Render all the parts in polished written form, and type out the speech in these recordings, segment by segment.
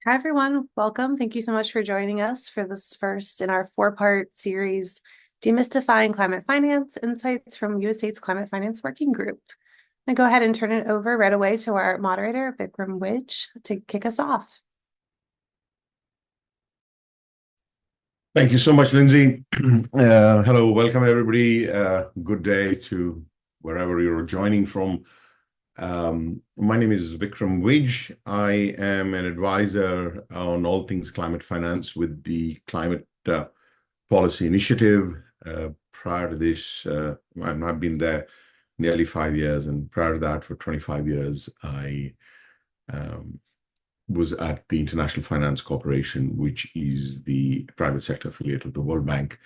Hi, everyone. Welcome. Thank you so much for joining us for this first in our four-part series, Demystifying Climate Finance, Insights from USAID's Climate Finance Working Group. I'm going to go ahead and turn it over right away to our moderator, Vikram Widge, to kick us off. Thank you so much, Lindsay. Hello, welcome everybody. Good day to wherever you're joining from. My name is Vikram Widge. I am an advisor on all things climate finance with the Climate Policy Initiative. Prior to this, I've been there nearly 5 years, and prior to that, for 25 years, I was at the International Finance Corporation, which is the private sector affiliate of the World Bank,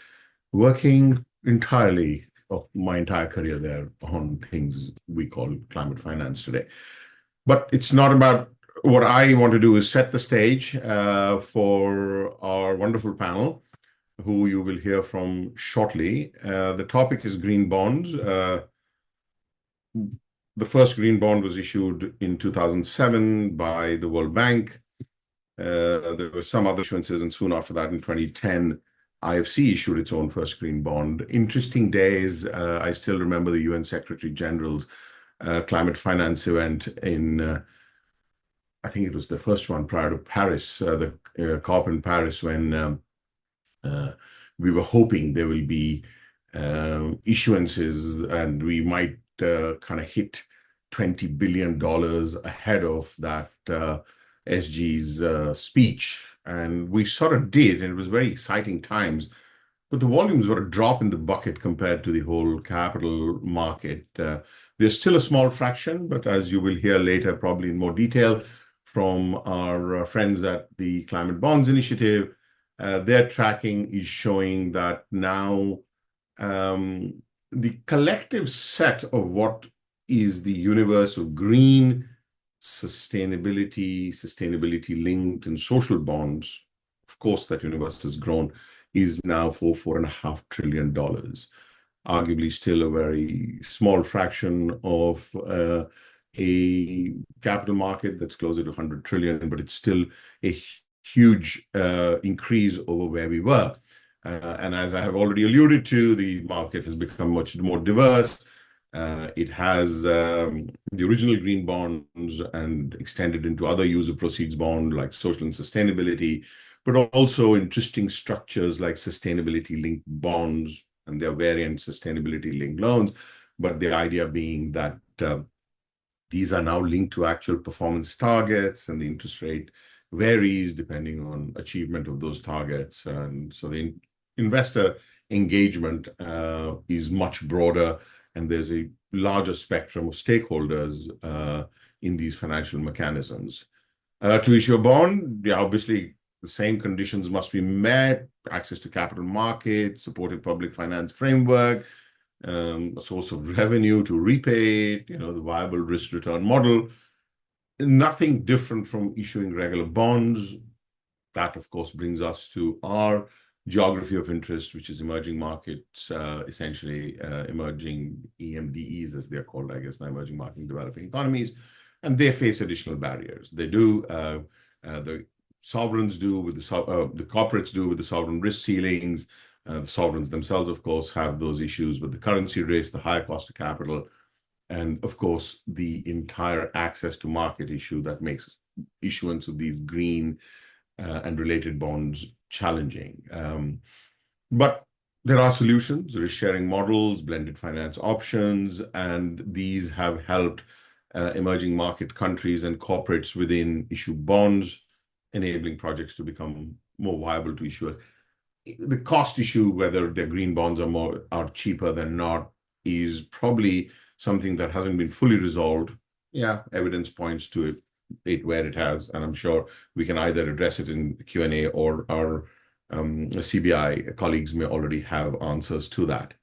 working entirely my entire career there on things we call climate finance today. But it's not about what I want to do is set the stage for our wonderful panel, who you will hear from shortly. The topic is green bonds. The first green bond was issued in 2007 by the World Bank. There were some other issuances, and soon after that, in 2010, IFC issued its own first green bond. Interesting days. I still remember the UN Secretary General's climate finance event in, I think it was the first one prior to Paris, the COP in Paris, when we were hoping there will be issuances and we might kind of hit $20 billion ahead of that SG's speech. And we sort of did, and it was very exciting times. But the volumes were a drop in the bucket compared to the whole capital market. There's still a small fraction, but as you will hear later, probably in more detail from our friends at the Climate Bonds Initiative, their tracking is showing that now the collective set of what is the universe of green sustainability, sustainability-linked, and social bonds, of course, that universe has grown, is now $4.5 trillion. Arguably still a very small fraction of a capital market that's closer to 100 trillion, but it's still a huge increase over where we were. And as I have already alluded to, the market has become much more diverse. It has the original green bonds and extended into other use of proceeds bond like social and sustainability, but also interesting structures like sustainability-linked bonds and their variant sustainability-linked loans. But the idea being that these are now linked to actual performance targets, and the interest rate varies depending on achievement of those targets. And so the investor engagement is much broader, and there's a larger spectrum of stakeholders in these financial mechanisms. To issue a bond, obviously the same conditions must be met: access to capital markets, supportive public finance framework, a source of revenue to repay it, the viable risk-return model. Nothing different from issuing regular bonds. That, of course, brings us to our geography of interest, which is emerging markets, essentially emerging EMDEs, as they're called, I guess, now emerging market developing economies. And they face additional barriers. They do, the sovereigns do, with the corporates do with the sovereign risk ceilings. The sovereigns themselves, of course, have those issues with the currency risk, the higher cost of capital, and, of course, the entire access to market issue that makes issuance of these green and related bonds challenging. But there are solutions, risk-sharing models, blended finance options, and these have helped emerging market countries and corporates within issue bonds, enabling projects to become more viable to issuers. The cost issue, whether the green bonds are cheaper than not, is probably something that hasn't been fully resolved. Yeah, evidence points to it where it has, and I'm sure we can either address it in Q&A or our CBI colleagues may already have answers to that.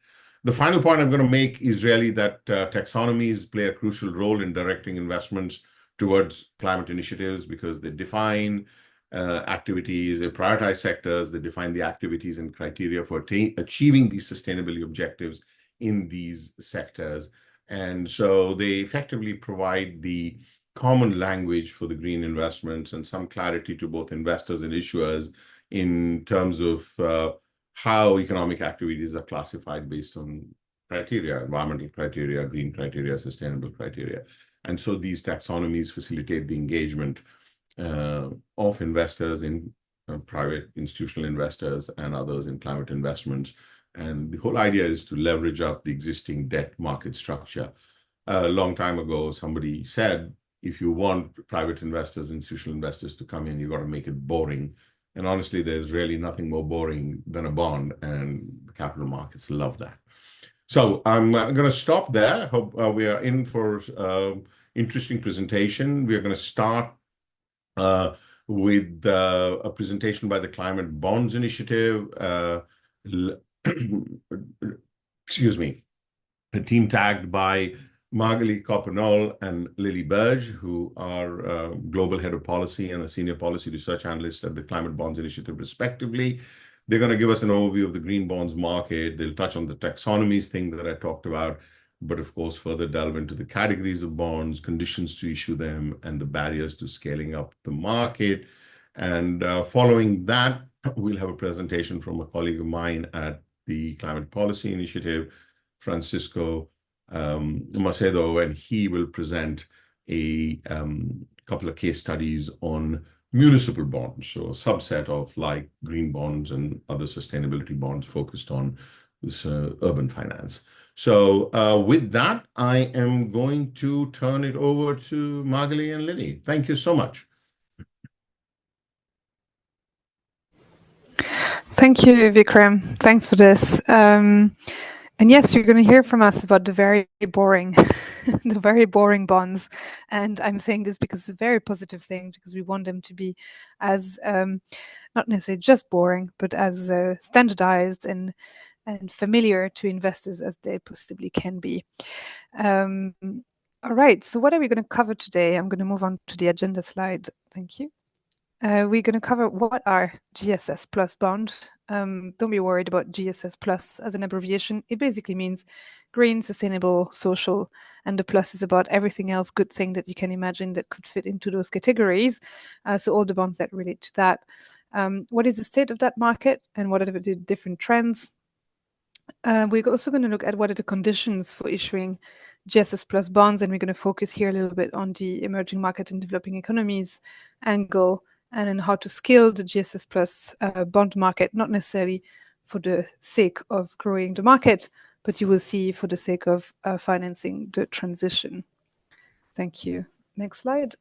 The final point I'm going to make is really that taxonomies play a crucial role in directing investments towards climate initiatives, because they define activities, they prioritize sectors, they define the activities and criteria for achieving these sustainability objectives in these sectors. And so they effectively provide the common language for the green investments and some clarity to both investors and issuers in terms of how economic activities are classified based on criteria, environmental criteria, green criteria, sustainable criteria. And so these taxonomies facilitate the engagement of investors in private institutional investors and others in climate investments. And the whole idea is to leverage up the existing debt market structure. A long time ago, somebody said, if you want private investors, institutional investors to come in, you got to make it boring. And honestly, there's really nothing more boring than a bond, and the capital markets love that. So I'm going to stop there. Hope we are in for interesting presentation. We are going to start with a presentation by the Climate Bonds Initiative. Excuse me, a team tagged by Magali, Coppenolle, and Lily Burge, who are Global Head of Policy and a Senior Policy Research Analyst at the Climate Bonds Initiative, respectively. They're going to give us an overview of the green bonds market. They'll touch on the taxonomies thing that I talked about, but of course, further delve into the categories of bonds, conditions to issue them, and the barriers to scaling up the market. And following that, we'll have a presentation from a colleague of mine at the Climate Policy Initiative, Francisco Macedo, and he will present a couple of case studies on municipal bonds, so a subset of like green bonds and other sustainability bonds focused on this urban finance. So with that, I am going to turn it over to Magali and Lily. Thank you so much. Thank you, Vikram. Thanks for this. And yes, you're going to hear from us about the very boring, the very boring bonds. And I'm saying this because it's a very positive thing, because we want them to be as, not necessarily just boring, but as standardized and familiar to investors as they possibly can be. All right, so what are we going to cover today? I'm going to move on to the agenda slide. Thank you. We're going to cover what are GSS plus bond. Don't be worried about GSS plus as an abbreviation. It basically means green, sustainable, social, and the plus is about everything else good thing that you can imagine that could fit into those categories. So all the bonds that relate to that. What is the state of that market and what are the different trends? We're also going to look at what are the conditions for issuing GSS plus bonds, and we're going to focus here a little bit on the emerging market and developing economies angle, and then how to scale the GSS plus bond market, not necessarily for the sake of growing the market, but you will see for the sake of financing the transition. Thank you. Next slide.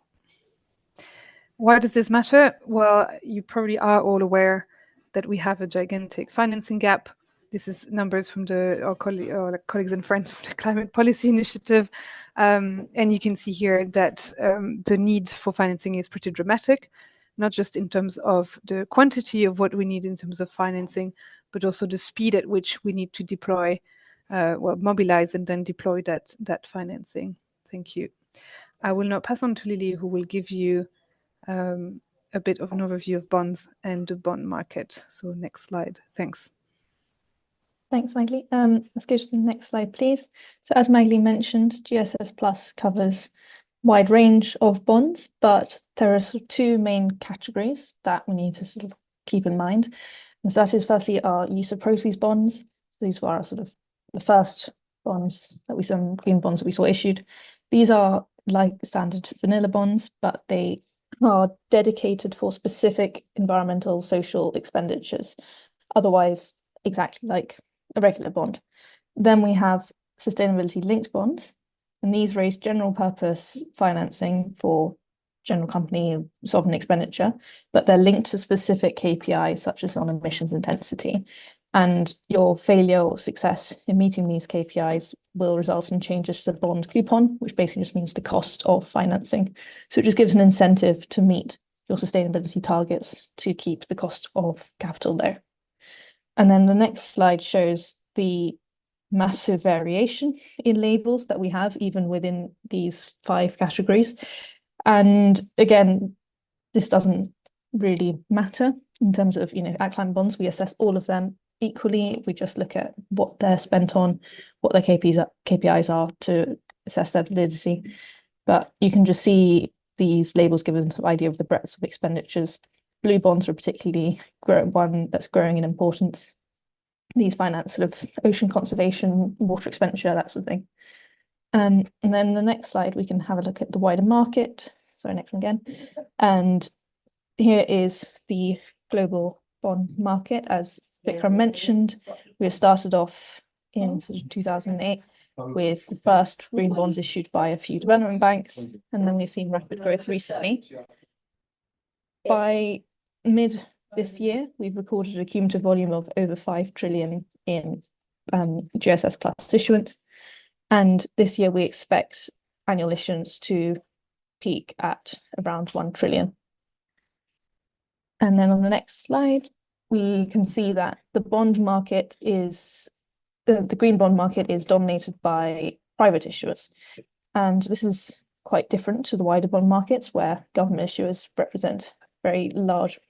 Why does this matter? Well, you probably are all aware that we have a gigantic financing gap. This is numbers from our colleagues and friends from the Climate Policy Initiative. And you can see here that the need for financing is pretty dramatic, not just in terms of the quantity of what we need in terms of financing, but also the speed at which we need to deploy, mobilize and then deploy that financing. Thank you. I will now pass on to Lily, who will give you a bit of an overview of bonds and the bond market. So next slide. Thanks. Thanks, Magali. Let's go to the next slide, please. So as Magali mentioned, GSS Plus covers wide range of bonds, but there are sort of two main categories that we need to sort of keep in mind. And so that is firstly our use of proceeds bonds. These were our sort of the first bonds that we saw, green bonds that we saw issued. These are like standard vanilla bonds, but they are dedicated for specific environmental, social expenditures. Otherwise, exactly like a regular bond. Then we have sustainability linked bonds, and these raise general purpose financing for general company sovereign expenditure, but they're linked to specific KPIs such as on emissions intensity. And your failure or success in meeting these KPIs will result in changes to the bond coupon, which basically just means the cost of financing. So it just gives an incentive to meet your sustainability targets to keep the cost of capital low. And then the next slide shows the massive variation in labels that we have even within these 5 categories. And again, this doesn't really matter in terms of, at Climate Bonds, we assess all of them equally. We just look at what they're spent on, what their KPIs are to assess their validity. but you can just see these labels give an idea of the breadth of expenditures. Blue bonds are particularly one that's growing in importance. These finance sort of ocean conservation, water expenditure, that sort of thing. And then the next slide, we can have a look at the wider market. Sorry, next one again. And here is the global bond market. As Vikram mentioned, we started off in sort of 2008 with the first green bonds issued by a few development banks, and then we've seen rapid growth recently. By mid this year, we've recorded a cumulative volume of over 5 trillion in GSS plus issuance. And this year we expect annual issuance to peak at around 1 trillion. And then on the next slide, we can see that the bond market is, the green bond market is dominated by private issuers. And this is quite different to the wider bond markets where government issuers represent very large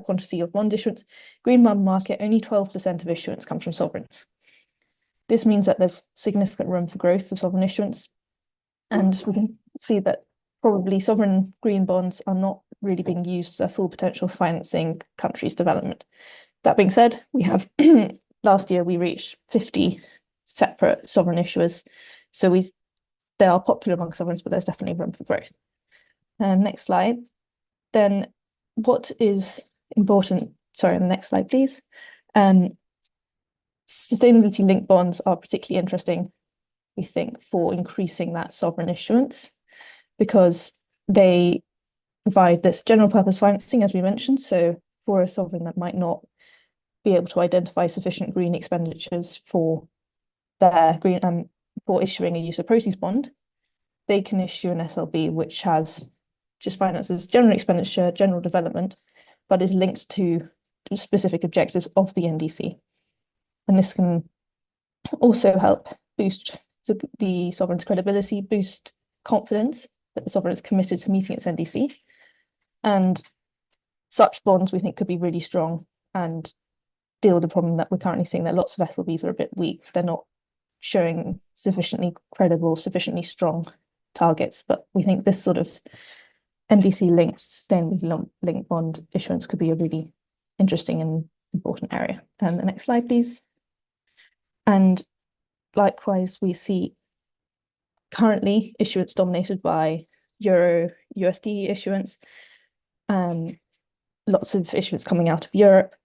quantity of bond issuance. Green bond market, only 12% of issuance comes from sovereigns. This means that there's significant room for growth of sovereign issuance. And we can see that probably sovereign green bonds are not really being used to their full potential for financing countries' development. That being said, we have last year we reached 50 separate sovereign issuers. So they are popular among sovereigns, but there's definitely room for growth. Next slide. Then what is important, sorry, on the next slide, please. Sustainability linked bonds are particularly interesting, we think, for increasing that sovereign issuance because they provide this general purpose financing, as we mentioned. So for a sovereign that might not be able to identify sufficient green expenditures for their green for issuing a use of proceeds bond, they can issue an SLB which has just finances general expenditure, general development, but is linked to specific objectives of the NDC. And this can also help boost the sovereign's credibility, boost confidence that the sovereign is committed to meeting its NDC. And such bonds we think could be really strong and deal with the problem that we're currently seeing, that lots of SLBs are a bit weak. They're not showing sufficiently credible, sufficiently strong targets. But we think this sort of NDC-linked, sustainability-linked bond issuance could be a really interesting and important area. And the next slide, please. And likewise, we see currently issuance dominated by Euro USD issuance, lots of issuance coming out of Europe,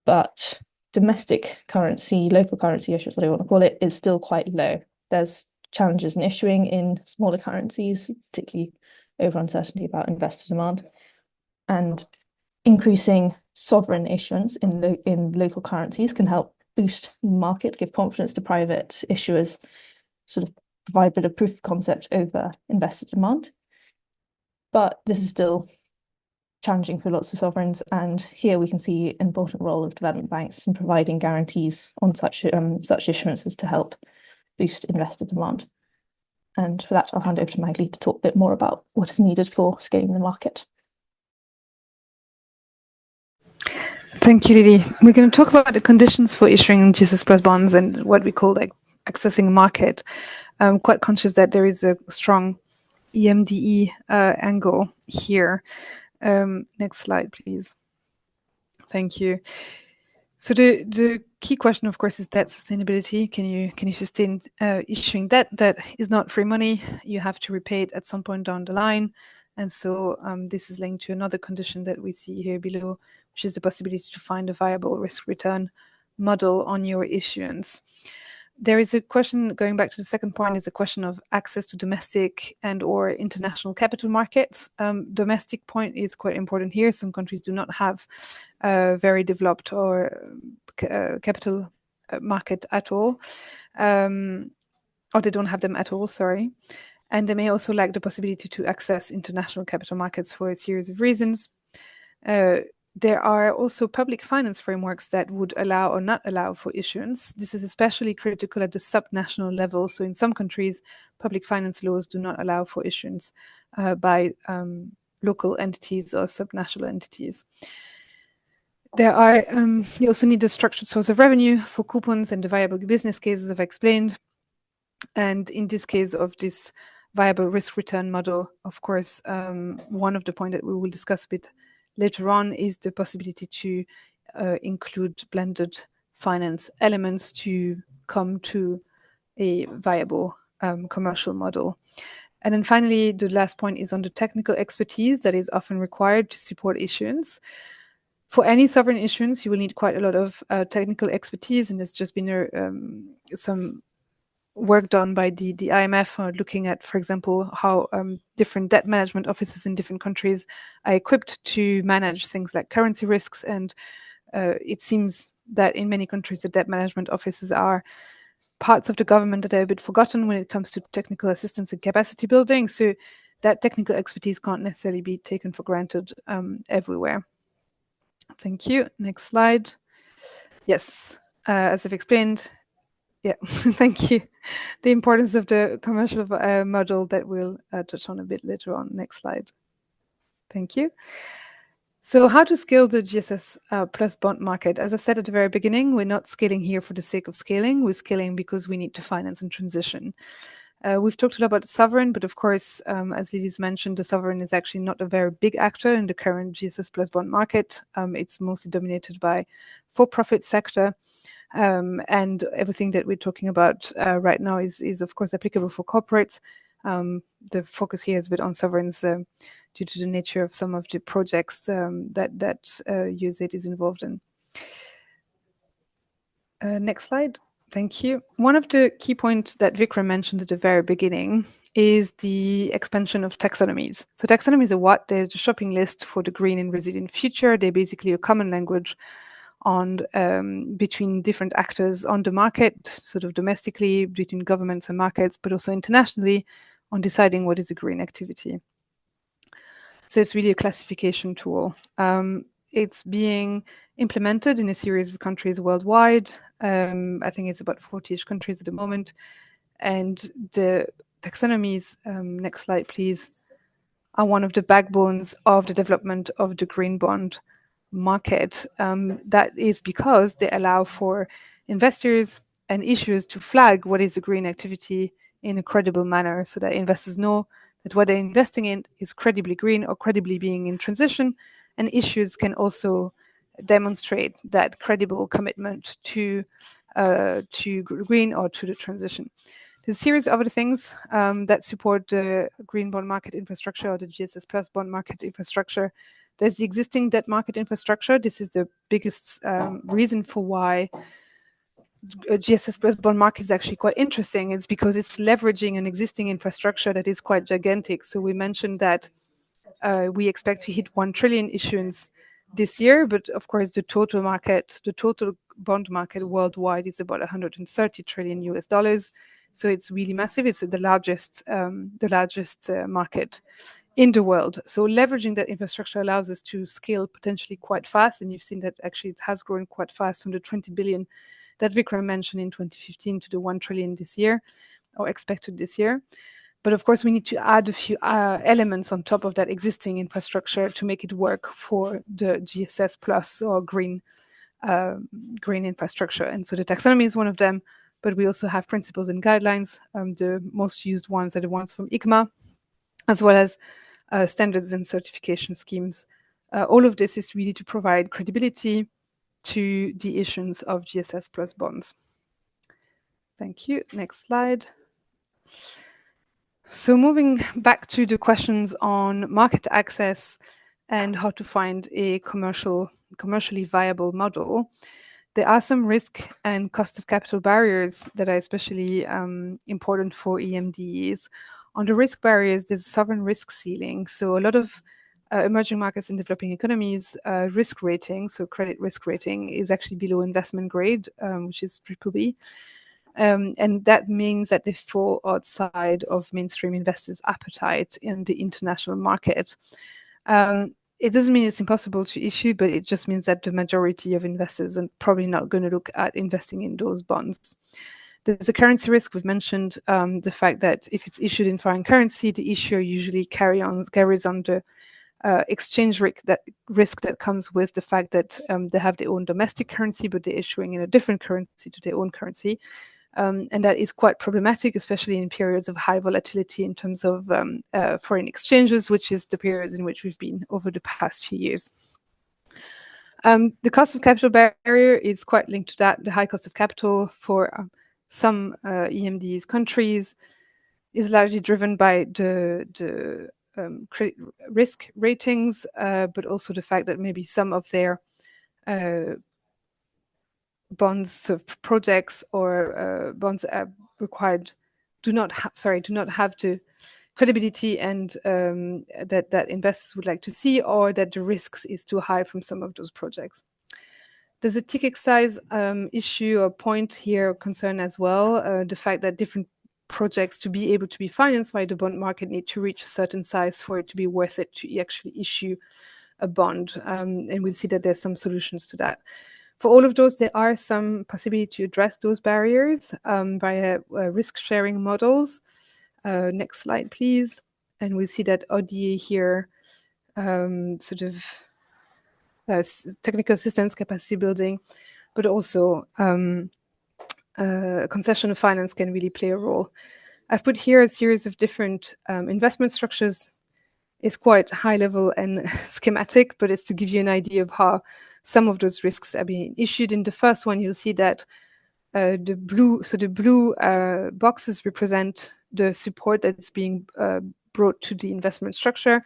but domestic currency, local currency issuance, whatever you want to call it, is still quite low. There's challenges in issuing in smaller currencies, particularly over uncertainty about investor demand, and increasing sovereign issuance in local currencies can help boost the market, give confidence to private issuers, sort of provide a bit of proof of concept over investor demand. But this is still challenging for lots of sovereigns, and here we can see an important role of development banks in providing guarantees on such issuances to help boost investor demand. And for that, I'll hand over to Magali to talk a bit more about what is needed for scaling the market. Thank you, Lily. We're going to talk about the conditions for issuing GSS Plus bonds and what we call like accessing market. I'm quite conscious that there is a strong EMDE angle here. Next slide, please. Thank you. So the key question, of course, is debt sustainability. Can you sustain issuing debt? That is not free money. You have to repay it at some point down the line. And so this is linked to another condition that we see here below, which is the possibility to find a viable risk-return model on your issuance. There is a question, going back to the second point, is a question of access to domestic and or international capital markets. Domestic point is quite important here. Some countries do not have very developed or capital market at all, or they don't have them at all, sorry. And they may also lack the possibility to access international capital markets for a series of reasons. There are also public finance frameworks that would allow or not allow for issuance. This is especially critical at the subnational level. So in some countries, public finance laws do not allow for issuance by local entities or subnational entities. There are, you also need a structured source of revenue for coupons and the viable business cases I've explained. And in this case of this viable risk return model. Of course, one of the points that we will discuss a bit later on is the possibility to include blended finance elements to come to a viable commercial model. And then finally, the last point is on the technical expertise that is often required to support issuance. For any sovereign issuance, you will need quite a lot of technical expertise, and there's just been some work done by the IMF looking at, for example, how different debt management offices in different countries are equipped to manage things like currency risks. And it seems that in many countries, the debt management offices are parts of the government that are a bit forgotten when it comes to technical assistance and capacity building. So that technical expertise can't necessarily be taken for granted everywhere. Thank you. Next slide. Yes, as I've explained, yeah, thank you. The importance of the commercial model that we'll touch on a bit later on. Next slide. Thank you. So how to scale the GSS plus bond market? As I said at the very beginning, we're not scaling here for the sake of scaling. We're scaling because we need to finance and transition. We've talked a lot about the sovereign, but of course, as Lily's mentioned, the sovereign is actually not a very big actor in the current GSS plus bond market. It's mostly dominated by for-profit sector. And everything that we're talking about right now is of course applicable for corporates. The focus here is a bit on sovereigns due to the nature of some of the projects that USAID is involved in. Next slide. Thank you. One of the key points that Vikram mentioned at the very beginning is the expansion of taxonomies. So taxonomies are what? They're the shopping list for the green and resilient future. They're basically a common language on between different actors on the market, sort of domestically between governments and markets, but also internationally on deciding what is a green activity. So it's really a classification tool. It's being implemented in a series of countries worldwide. I think it's about 40-ish countries at the moment. And the taxonomies, next slide please, are one of the backbones of the development of the green bond market. That is because they allow for investors and issuers to flag what is a green activity in a credible manner so that investors know that what they're investing in is credibly green or credibly being in transition, and issuers can also demonstrate that credible commitment to green or to the transition. There's a series of other things that support the green bond market infrastructure or the GSS plus bond market infrastructure. There's the existing debt market infrastructure. This is the biggest reason for why GSS plus bond market is actually quite interesting. It's because it's leveraging an existing infrastructure that is quite gigantic. So we mentioned that we expect to hit 1 trillion issuance this year, but of course the total market, the total bond market worldwide is about 130 trillion US dollars. So it's really massive. It's the largest market in the world. So leveraging that infrastructure allows us to scale potentially quite fast. And you've seen that actually it has grown quite fast from the 20 billion that Vikram mentioned in 2015 to the 1 trillion this year, or expected this year. But of course, we need to add a few elements on top of that existing infrastructure to make it work for the GSS plus or green infrastructure. And so the taxonomy is one of them, but we also have principles and guidelines. The most used ones are the ones from ICMA, as well as standards and certification schemes. All of this is really to provide credibility to the issuance of GSS plus bonds. Thank you. Next slide. So moving back to the questions on market access and how to find a commercially viable model, there are some risk and cost of capital barriers that are especially important for EMDs. On the risk barriers, there's a sovereign risk ceiling. So a lot of emerging markets and developing economies risk rating, so credit risk rating, is actually below investment grade, which is BBB. And that means that they fall outside of mainstream investors' appetite in the international market. It doesn't mean it's impossible to issue, but it just means that the majority of investors are probably not going to look at investing in those bonds. There's a currency risk. We've mentioned the fact that if it's issued in foreign currency, the issuer usually carries on the exchange risk that comes with the fact that they have their own domestic currency, but they're issuing in a different currency to their own currency. And that is quite problematic, especially in periods of high volatility in terms of foreign exchanges, which is the periods in which we've been over the past few years. The cost of capital barrier is quite linked to that. The high cost of capital for some EMD's countries is largely driven by the credit risk ratings, but also the fact that maybe some of their bonds of projects or bonds required do not have the credibility and that investors would like to see, or that the risks is too high from some of those projects. There's a ticket size issue or point here, concern as well. The fact that different projects, to be able to be financed by the bond market, need to reach a certain size for it to be worth it to actually issue a bond. And we'll see that there's some solutions to that. For all of those, there are some possibility to address those barriers via risk-sharing models. Next slide, please. And we'll see that ODA here, sort of technical assistance, capacity building, but also concession finance can really play a role. I've put here a series of different investment structures. It's quite high level and schematic, but it's to give you an idea of how some of those risks are being issued. In the first one, you'll see that the blue boxes represent the support that's being brought to the investment structure.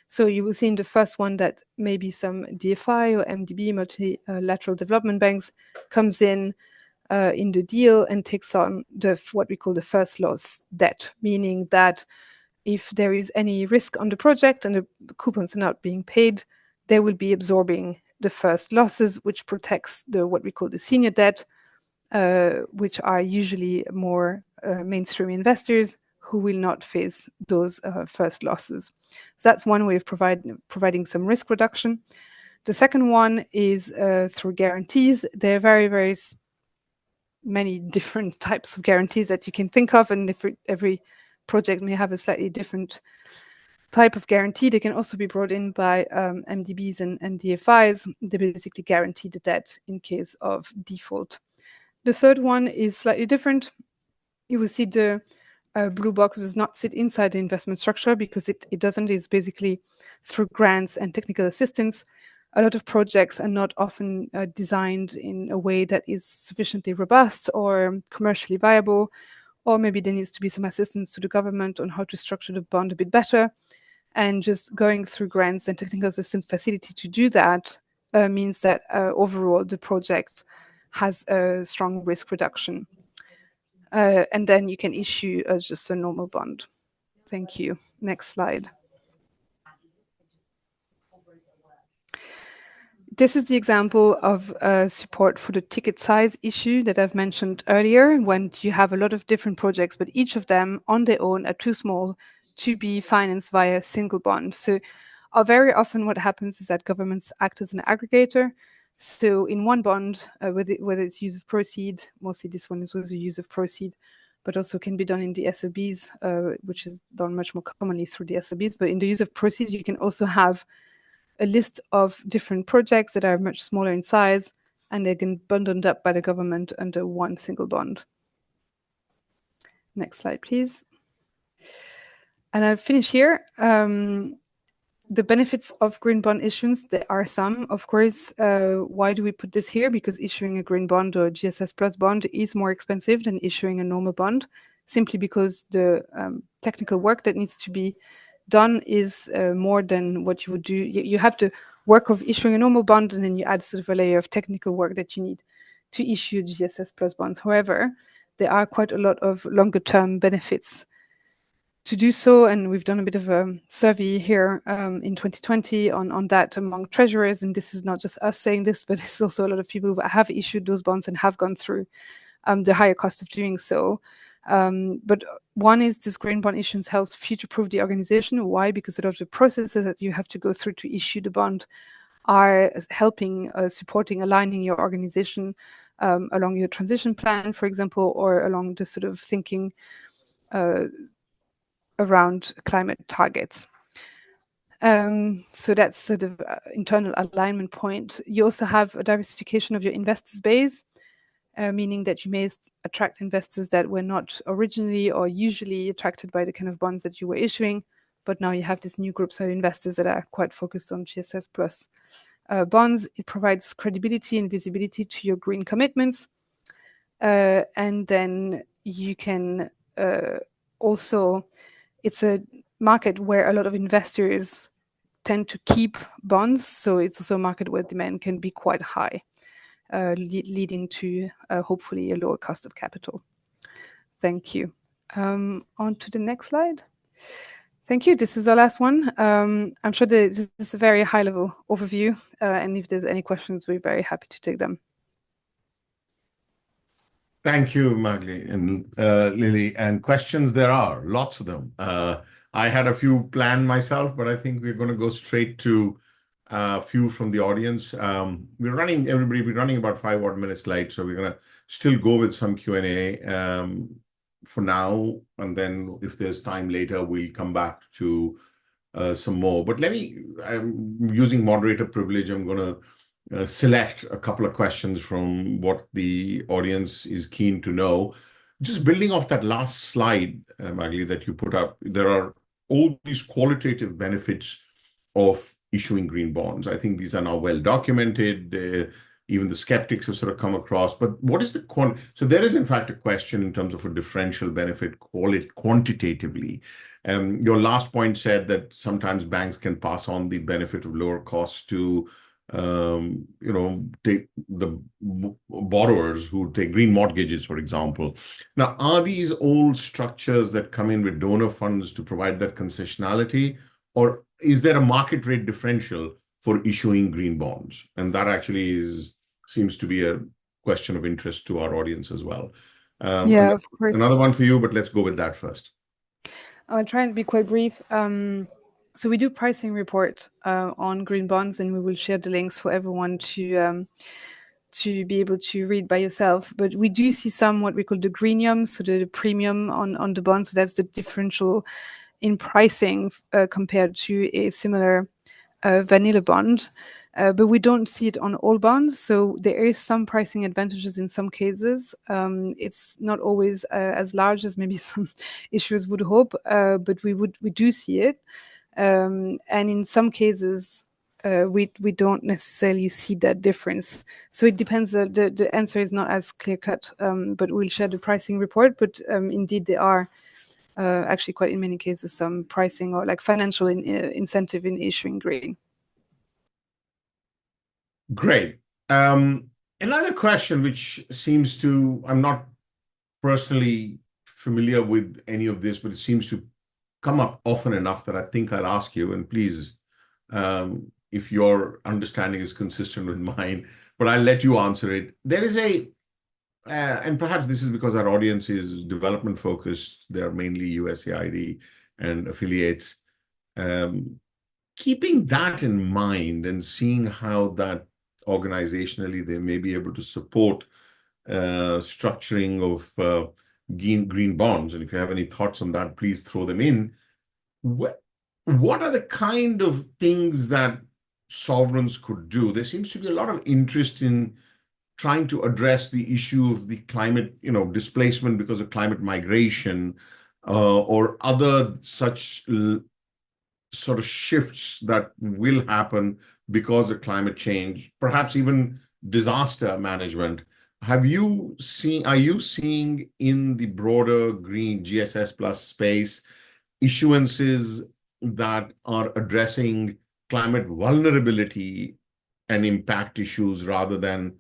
So you will see in the first one that maybe some DFI or MDB, multilateral development banks, comes in the deal and takes on what we call the first loss debt, meaning that if there is any risk on the project and the coupons are not being paid, they will be absorbing the first losses, which protects what we call the senior debt, which are usually more mainstream investors who will not face those first losses. So that's one way of providing some risk reduction. The second one is through guarantees. There are very, very many different types of guarantees that you can think of, and every project may have a slightly different type of guarantee. They can also be brought in by MDBs and DFIs. They basically guarantee the debt in case of default. The third one is slightly different. You will see the blue box does not sit inside the investment structure because it doesn't. It's basically through grants and technical assistance. A lot of projects are not often designed in a way that is sufficiently robust or commercially viable, or maybe there needs to be some assistance to the government on how to structure the bond a bit better. And just going through grants and technical assistance facility to do that means that overall the project has a strong risk reduction. And then you can issue just a normal bond. Thank you. Next slide. This is the example of support for the ticket size issue that I've mentioned earlier, when you have a lot of different projects, but each of them on their own are too small to be financed via a single bond. So very often what happens is that governments act as an aggregator. So in one bond, whether it's use of proceed, mostly this one was a use of proceed, but also can be done in the SOBs, which is done much more commonly through the SOBs. But in the use of proceeds, you can also have a list of different projects that are much smaller in size, and they can be bundled up by the government under one single bond. Next slide, please. And I'll finish here. The benefits of green bond issuance, there are some, of course. Why do we put this here? Because issuing a green bond or GSS plus bond is more expensive than issuing a normal bond, simply because the technical work that needs to be done is more than what you would do. You have the work of issuing a normal bond, and then you add sort of a layer of technical work that you need to issue GSS plus bonds. However, there are quite a lot of longer term benefits to do so, and we've done a bit of a survey here in 2020 on that among treasurers, and this is not just us saying this, but it's also a lot of people who have issued those bonds and have gone through the higher cost of doing so. But one is this green bond issuance helps future-proof the organization. Why? Because a lot of the processes that you have to go through to issue the bond are helping, supporting, aligning your organization along your transition plan, for example, or along the sort of thinking around climate targets. So that's sort of internal alignment point. You also have a diversification of your investors base. meaning that you may attract investors that were not originally or usually attracted by the kind of bonds that you were issuing, but now you have this new groups of investors that are quite focused on GSS plus bonds. It provides credibility and visibility to your green commitments, and then you can also, it's a market where a lot of investors tend to keep bonds, so it's also a market where demand can be quite high, leading to hopefully a lower cost of capital. Thank you. On to the next slide. Thank you. This is our last one. I'm sure this is a very high-level overview, and if there's any questions, we're very happy to take them. Thank you, Magali and Lily. And questions, there are lots of them. I had a few planned myself, but I think we're going to go straight to a few from the audience. We're running about 5 odd minutes late, so we're going to still go with some Q&A for now. And then if there's time later, we'll come back to some more. But I'm using moderator privilege. I'm going to select a couple of questions from what the audience is keen to know. Just building off that last slide, Magali, that you put up, there are all these qualitative benefits of issuing green bonds. I think these are now well documented. Even the skeptics have sort of come across. But what is the so there is in fact a question in terms of a differential benefit, call it quantitatively. Your last point said that sometimes banks can pass on the benefit of lower costs to take the borrowers who take green mortgages, for example. Now, are these old structures that come in with donor funds to provide that concessionality, or is there a market rate differential for issuing green bonds? And that actually seems to be a question of interest to our audience as well. Yeah, of course. Another one for you, but let's go with that first. I'll try and be quite brief. So we do pricing report on green bonds, and we will share the links for everyone to be able to read by yourself. But we do see some what we call the greenium, so the premium on the bond. So that's the differential in pricing compared to a similar vanilla bond. But we don't see it on all bonds. So there is some pricing advantages in some cases. It's not always as large as maybe some issuers would hope, but we do see it. And in some cases, we don't necessarily see that difference. So it depends. The answer is not as clear cut, but we'll share the pricing report. But indeed, there are actually quite in many cases some pricing or like financial incentive in issuing green. Great. Another question which seems to, I'm not personally familiar with any of this, but it seems to come up often enough that I think I'll ask you, and please, if your understanding is consistent with mine, but I'll let you answer it. There is and perhaps this is because our audience is development focused, they're mainly USAID and affiliates. Keeping that in mind and seeing how that organizationally they may be able to support structuring of green bonds. And if you have any thoughts on that, please throw them in. What are the kind of things that sovereigns could do? There seems to be a lot of interest in trying to address the issue of the climate, displacement because of climate migration, or other such sort of shifts that will happen because of climate change, perhaps even disaster management. Are you seeing in the broader green GSS plus space issuances that are addressing climate vulnerability and impact issues rather than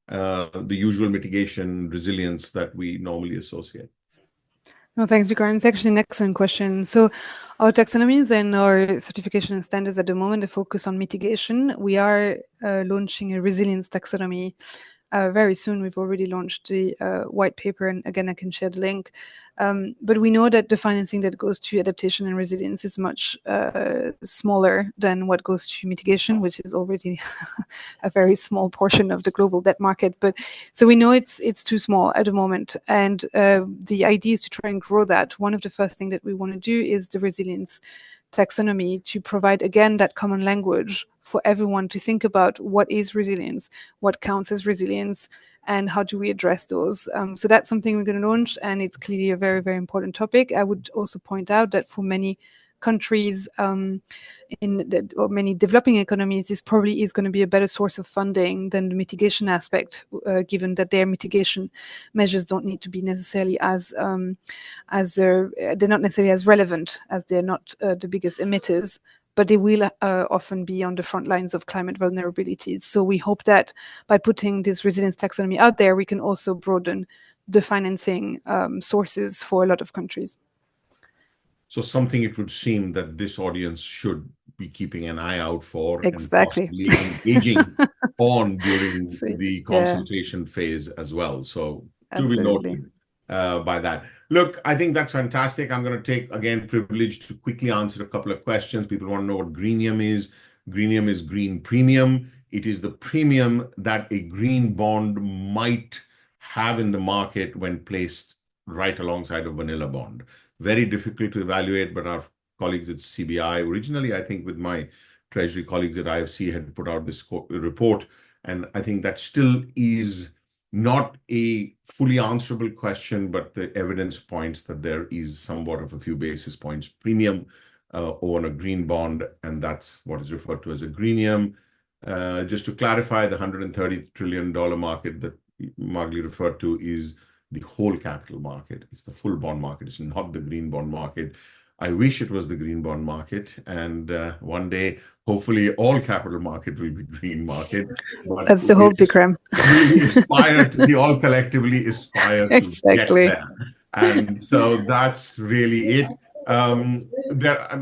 the usual mitigation resilience that we normally associate? No, thanks, Vikram. It's actually an excellent question. So our taxonomies and our certification standards at the moment are focused on mitigation. We are launching a resilience taxonomy very soon. We've already launched the white paper, and again, I can share the link. But we know that the financing that goes to adaptation and resilience is much smaller than what goes to mitigation, which is already a very small portion of the global debt market. But so we know it's too small at the moment, and the idea is to try and grow that. One of the first things that we want to do is the resilience taxonomy to provide, again, that common language for everyone to think about what is resilience, what counts as resilience, and how do we address those. So that's something we're going to launch, and it's clearly a very, very important topic. I would also point out that for many countries or many developing economies, this probably is going to be a better source of funding than the mitigation aspect, given that their mitigation measures don't need to be necessarily they're not necessarily as relevant, as they're not the biggest emitters, but they will often be on the front lines of climate vulnerabilities. So we hope that by putting this resilience taxonomy out there, we can also broaden the financing sources for a lot of countries. So something it would seem that this audience should be keeping an eye out for Exactly. and possibly engaging on during See, the consultation phase as well. So to be absolutely. noted by that. Look, I think that's fantastic. I'm going to take, again, privilege to quickly answer a couple of questions. People want to know what greenium is. Greenium is green premium. It is the premium that a green bond might have in the market when placed right alongside a vanilla bond. Very difficult to evaluate, but our colleagues at CBI, originally, I think with my Treasury colleagues at IFC, had put out this report. And I think that still is not a fully answerable question, but the evidence points that there is somewhat of a few basis points premium on a green bond, and that's what is referred to as a greenium. Just to clarify, the $130 trillion market that Magali referred to is the whole capital market. It's the full bond market. It's not the green bond market. I wish it was the green bond market, and one day, hopefully, all capital market will be green market. But that's the hope, Vikram. We all collectively aspire exactly. to get there. And so that's really it.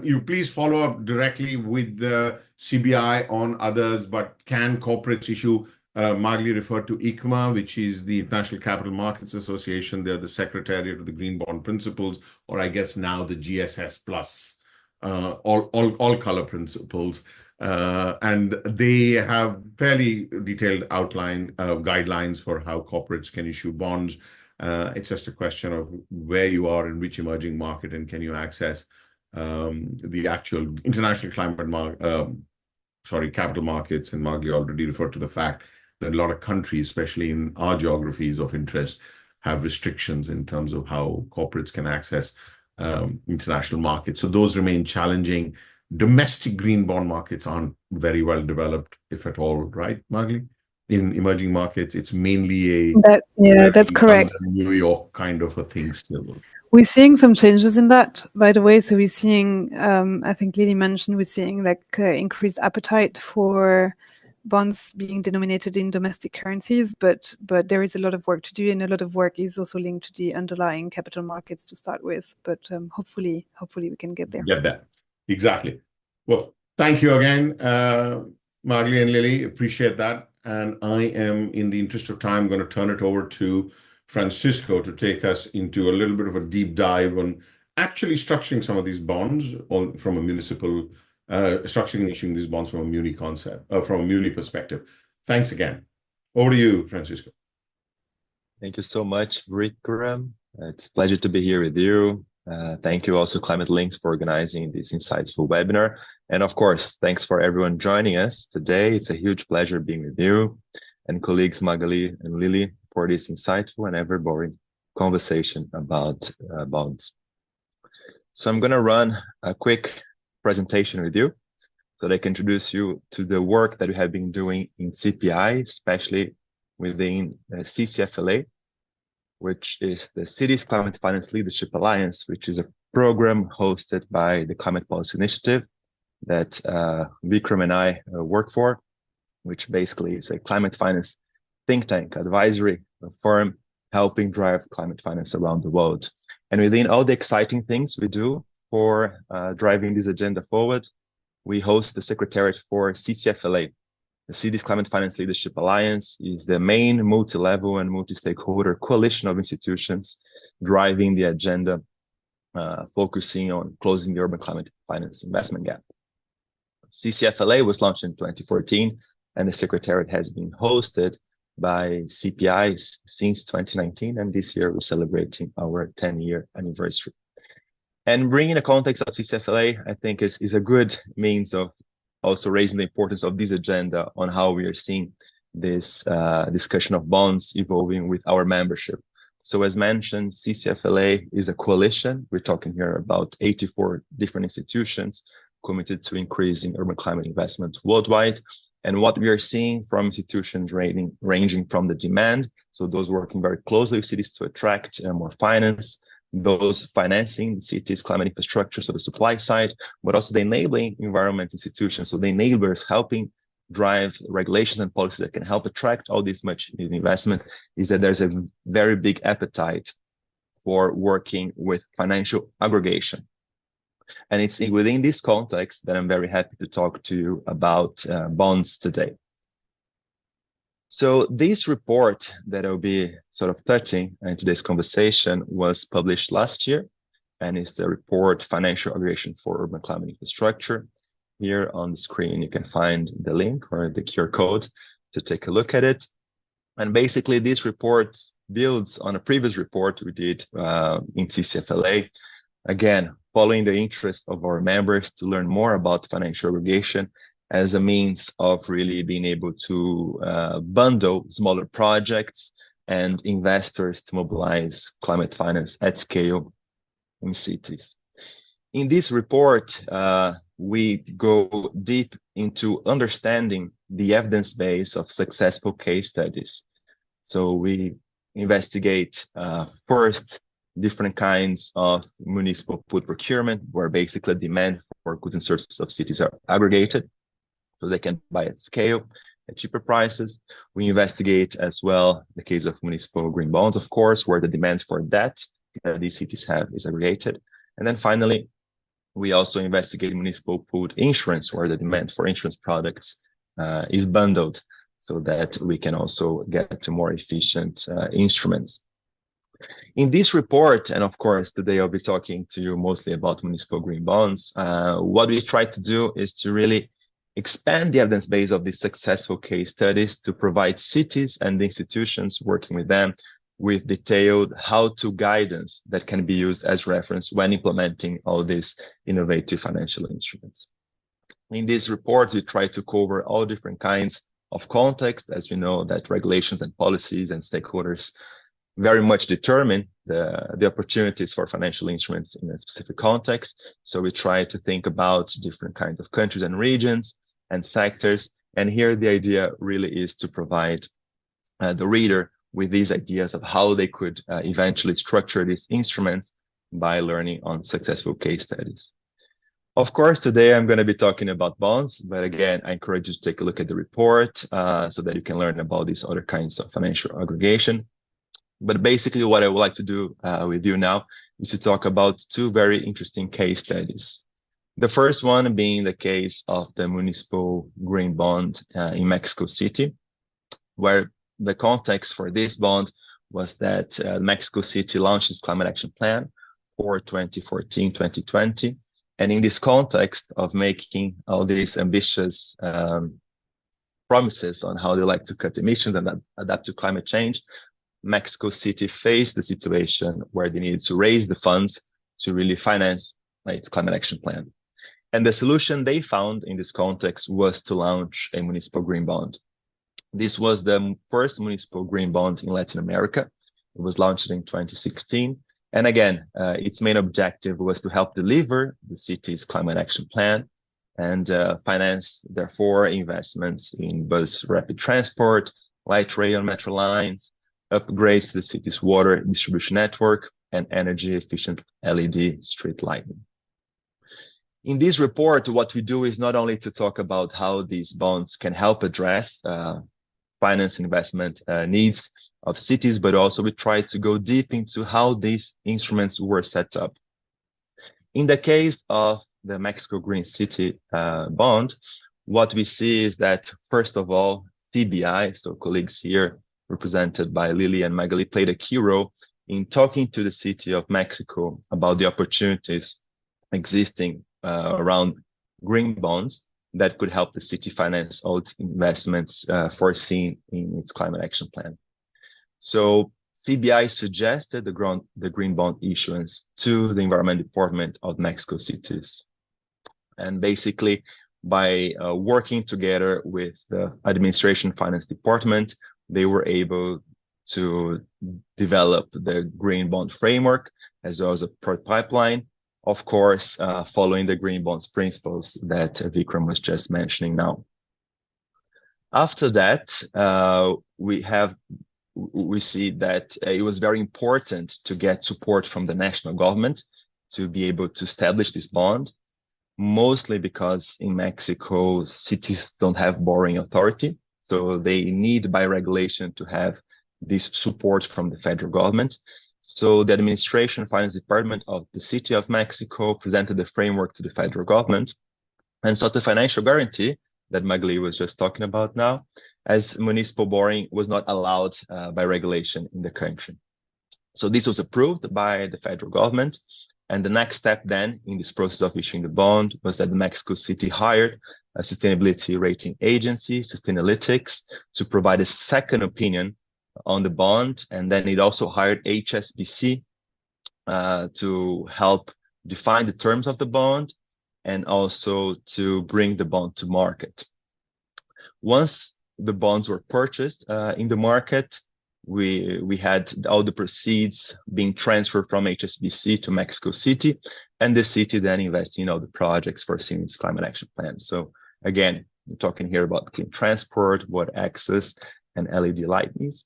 You please follow up directly with the CBI on others, but can corporates issue? Magali referred to ICMA, which is the International Capital Markets Association. They're the secretariat of the Green Bond Principles, or I guess now the GSS Plus, all color principles. And they have fairly detailed outline guidelines for how corporates can issue bonds. It's just a question of where you are in which emerging market and can you access the actual international capital markets. And Magali already referred to the fact that a lot of countries, especially in our geographies of interest, have restrictions in terms of how corporates can access international markets. So those remain challenging. Domestic green bond markets aren't very well developed, if at all, right, Magali? In emerging markets, it's mainly that's correct. New York kind of a thing still. We're seeing some changes in that, by the way. So we're seeing, I think Lily mentioned, we're seeing increased appetite for bonds being denominated in domestic currencies, but there is a lot of work to do, and a lot of work is also linked to the underlying capital markets to start with. But hopefully we can get there. Get that. Exactly. Well, thank you again, Magali and Lily. Appreciate that. And I am, in the interest of time, going to turn it over to Francisco to take us into a little bit of a deep dive on actually structuring some of these bonds from a municipal structuring and issuing these bonds from a muni concept, from a muni perspective. Thanks again. Over to you, Francisco. Thank you so much, Vikram. It's a pleasure to be here with you. Thank you also Climatelinks for organizing this insightful webinar. And of course, thanks for everyone joining us today. It's a huge pleasure being with you and colleagues Magali and Lily for this insightful and ever boring conversation about bonds. So I'm going to run a quick presentation with you so that I can introduce you to the work that we have been doing in CPI, especially within CCFLA, which is the Cities Climate Finance Leadership Alliance, which is a program hosted by the Climate Policy Initiative that Vikram and I work for, which basically is a climate finance think tank advisory firm helping drive climate finance around the world. And within all the exciting things we do for driving this agenda forward, we host the Secretariat for CCFLA. The Cities Climate Finance Leadership Alliance is the main multi-level and multi-stakeholder coalition of institutions driving the agenda, focusing on closing the urban climate finance investment gap. CCFLA was launched in 2014, and the Secretariat has been hosted by CPI since 2019, and this year we're celebrating our 10-year anniversary. And bringing the context of CCFLA, I think is a good means of also raising the importance of this agenda on how we are seeing this discussion of bonds evolving with our membership. So as mentioned, CCFLA is a coalition. We're talking here about 84 different institutions committed to increasing urban climate investment worldwide. And what we are seeing from institutions ranging from the demand, so those working very closely with cities to attract more finance, those financing the city's climate infrastructure, so the supply side, but also the enabling environment institutions, so the enablers helping drive regulations and policies that can help attract all this much needed investment, is that there's a very big appetite for working with financial aggregation. And it's within this context that I'm very happy to talk to you about bonds today. So this report that I'll be sort of touching in today's conversation was published last year, and it's the report Financial Aggregation for Urban Climate Infrastructure. Here on the screen, you can find the link or the QR code to take a look at it. And basically, this report builds on a previous report we did in CCFLA, again, following the interest of our members to learn more about financial aggregation as a means of really being able to bundle smaller projects and investors to mobilize climate finance at scale in cities. In this report, we go deep into understanding the evidence base of successful case studies. So we investigate first different kinds of municipal pool procurement, where basically demand for goods and services of cities are aggregated, so they can buy at scale at cheaper prices. We investigate as well the case of municipal green bonds, of course, where the demand for debt that these cities have is aggregated. And then finally, we also investigate municipal pooled insurance, where the demand for insurance products is bundled, so that we can also get to more efficient instruments. In this report, and of course, today I'll be talking to you mostly about municipal green bonds, what we try to do is to really expand the evidence base of these successful case studies to provide cities and the institutions working with them with detailed how-to guidance that can be used as reference when implementing all these innovative financial instruments. In this report, we try to cover all different kinds of context, as we know that regulations and policies and stakeholders very much determine the opportunities for financial instruments in a specific context. So we try to think about different kinds of countries and regions and sectors. And here the idea really is to provide the reader with these ideas of how they could eventually structure these instruments by learning on successful case studies. Of course, today I'm going to be talking about bonds, but again, I encourage you to take a look at the report so that you can learn about these other kinds of financial aggregation. But basically what I would like to do with you now is to talk about two very interesting case studies. The first one being the case of the municipal green bond in Mexico City, where the context for this bond was that Mexico City launched its climate action plan for 2014-2020. And in this context of making all these ambitious promises on how they like to cut emissions and adapt to climate change, Mexico City faced the situation where they needed to raise the funds to really finance its climate action plan. And the solution they found in this context was to launch a municipal green bond. This was the first municipal green bond in Latin America. It was launched in 2016. And again, its main objective was to help deliver the city's climate action plan and finance, therefore, investments in bus rapid transport, light rail and metro lines, upgrades to the city's water distribution network, and energy efficient LED street lighting. In this report, what we do is not only to talk about how these bonds can help address finance investment needs of cities, but also we try to go deep into how these instruments were set up. In the case of the Mexico Green City bond, what we see is that, first of all, CBI, so colleagues here, represented by Lily and Magali, played a key role in talking to the city of Mexico about the opportunities existing around green bonds that could help the city finance all its investments foreseen in its climate action plan. So CBI suggested the green bond issuance to the Environment Department of Mexico Cities. And basically, by working together with the Administration Finance Department, they were able to develop the green bond framework as well as a pipeline, of course, following the green bonds principles that Vikram was just mentioning now. After that, we see that it was very important to get support from the national government to be able to establish this bond, mostly because in Mexico, cities don't have borrowing authority. So they need by regulation to have this support from the federal government. So the Administration Finance Department of the City of Mexico presented the framework to the federal government and sought the financial guarantee that Magali was just talking about now, as municipal borrowing was not allowed by regulation in the country. So this was approved by the federal government. And the next step then in this process of issuing the bond was that Mexico City hired a sustainability rating agency, Climatelinks, to provide a second opinion on the bond. And then it also hired HSBC to help define the terms of the bond and also to bring the bond to market. Once the bonds were purchased in the market, we had all the proceeds being transferred from HSBC to Mexico City, and the city then investing in all the projects for its climate action plan. So again, we're talking here about clean transport, water access, and LED lightings.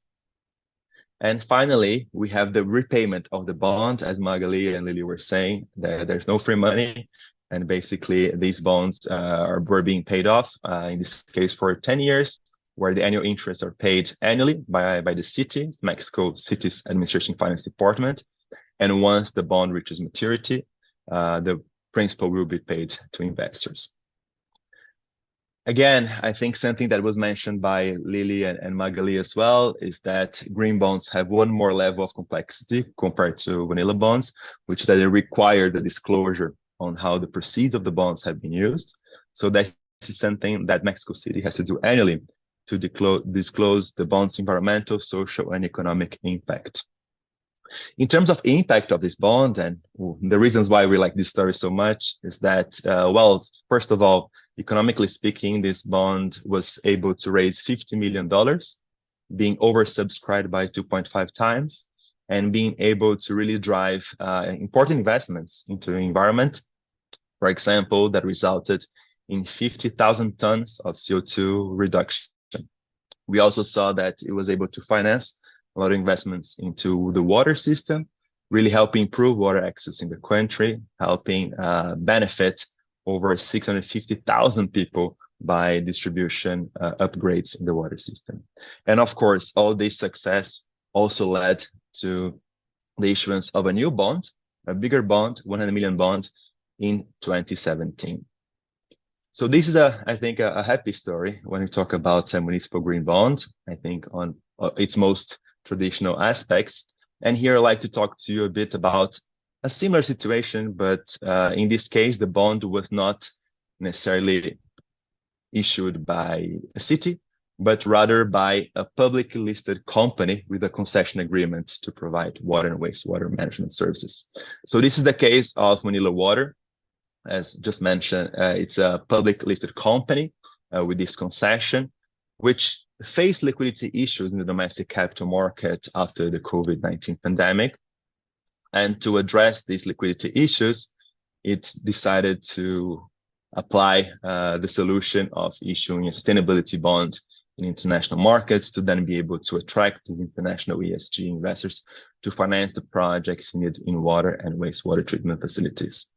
And finally, we have the repayment of the bond. As Magali and Lily were saying, there's no free money. And basically, these bonds were being paid off, in this case for 10 years, where the annual interests are paid annually by the city, Mexico City's Administration Finance Department. And once the bond reaches maturity, the principal will be paid to investors. Again, I think something that was mentioned by Lily and Magali as well is that green bonds have one more level of complexity compared to vanilla bonds, which is that they require the disclosure on how the proceeds of the bonds have been used. So that is something that Mexico City has to do annually to disclose the bond's environmental, social, and economic impact. In terms of impact of this bond, and the reasons why we like this story so much is that, well, first of all, economically speaking, this bond was able to raise $50 million, being oversubscribed by 2.5 times, and being able to really drive important investments into the environment. For example, that resulted in 50,000 tons of CO2 reduction. We also saw that it was able to finance a lot of investments into the water system, really helping improve water access in the country, helping benefit over 650,000 people by distribution upgrades in the water system. And of course, all this success also led to the issuance of a new bond, a bigger bond, 100 million bond in 2017. So this is, I think, a happy story when we talk about a municipal green bond, I think on its most traditional aspects. And here I'd like to talk to you a bit about a similar situation, but in this case, the bond was not necessarily issued by a city, but rather by a publicly listed company with a concession agreement to provide water and wastewater management services. So this is the case of Manila Water. As just mentioned, it's a public listed company with this concession, which faced liquidity issues in the domestic capital market after the COVID-19 pandemic. And to address these liquidity issues, it decided to apply the solution of issuing a sustainability bond in international markets to then be able to attract international ESG investors to finance the projects needed in water and wastewater treatment facilities.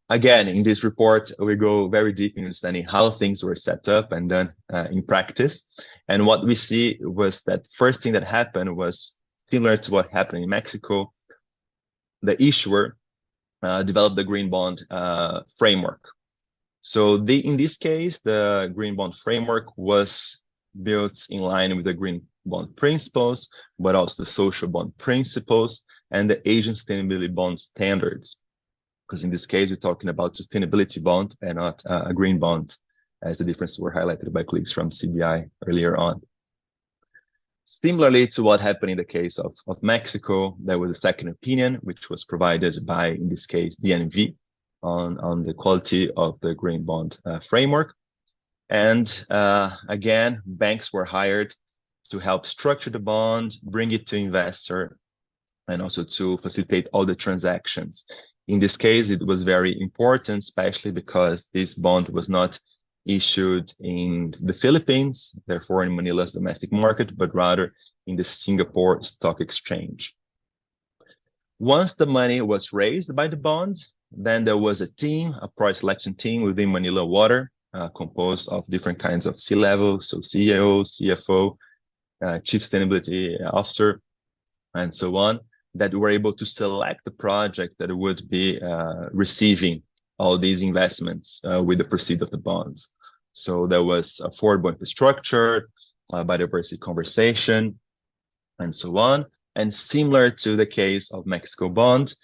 Again, in this report, we go very deep in understanding how things were set up and done in practice. And what we see was that first thing that happened was similar to what happened in Mexico. The issuer developed the green bond framework. So in this case, the green bond framework was built in line with the green bond principles, but also the social bond principles and the Asian sustainability bond standards. Because in this case, we're talking about sustainability bond and not a green bond, as the differences were highlighted by colleagues from CBI earlier on. Similarly to what happened in the case of Mexico, there was a second opinion, which was provided by, in this case, DNV on the quality of the green bond framework. And again, banks were hired to help structure the bond, bring it to investor, and also to facilitate all the transactions. In this case, it was very important, especially because this bond was not issued in the Philippines, therefore in Manila's domestic market, but rather in the Singapore Stock Exchange. Once the money was raised by the bond, then there was a team, a price selection team within Manila Water, composed of different kinds of C-level, so CEO, CFO, Chief Sustainability Officer, and so on, that were able to select the project that would be receiving all these investments with the proceeds of the bonds. So there was affordable infrastructure, biodiversity conservation, and so on. And similar to the case of Mexico bond,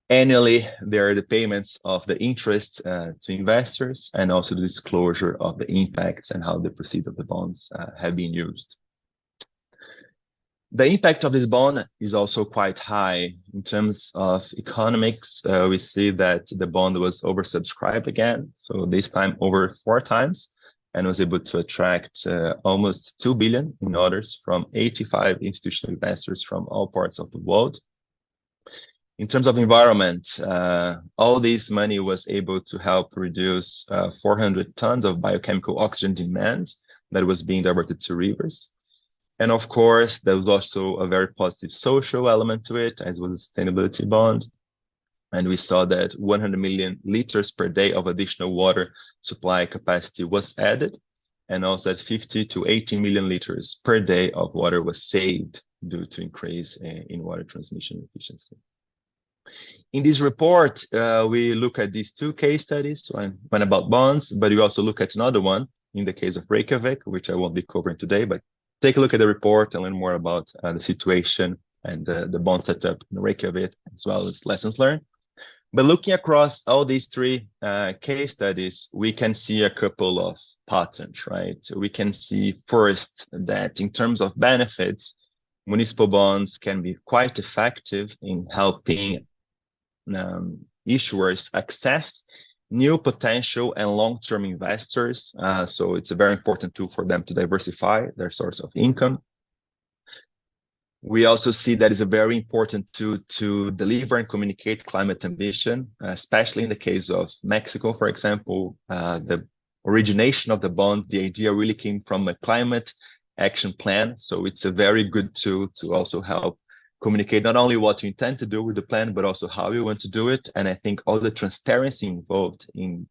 annually there are the payments of the interest to investors and also the disclosure of the impacts and how the proceeds of the bonds have been used. The impact of this bond is also quite high. In terms of economics, we see that the bond was oversubscribed again, so this time over 4 times, and was able to attract almost 2 billion in orders from 85 institutional investors from all parts of the world. In terms of environment, all this money was able to help reduce 400 tons of biochemical oxygen demand that was being diverted to rivers. And of course, there was also a very positive social element to it, as was a sustainability bond. And we saw that 100 million liters per day of additional water supply capacity was added, and also that 50 to 80 million liters per day of water was saved due to increase in water transmission efficiency. In this report, we look at these 2 case studies, one about bonds, but we also look at another one in the case of Reykjavik, which I won't be covering today, but take a look at the report and learn more about the situation and the bond setup in Reykjavik, as well as lessons learned. But looking across all these 3 case studies, we can see a couple of patterns, right? So we can see first that in terms of benefits, municipal bonds can be quite effective in helping issuers access new potential and long-term investors. So it's a very important tool for them to diversify their source of income. We also see that it's a very important tool to deliver and communicate climate ambition, especially in the case of Mexico, for example. The origination of the bond, the idea really came from a climate action plan. So it's a very good tool to also help communicate not only what you intend to do with the plan, but also how you want to do it. And I think all the transparency involved in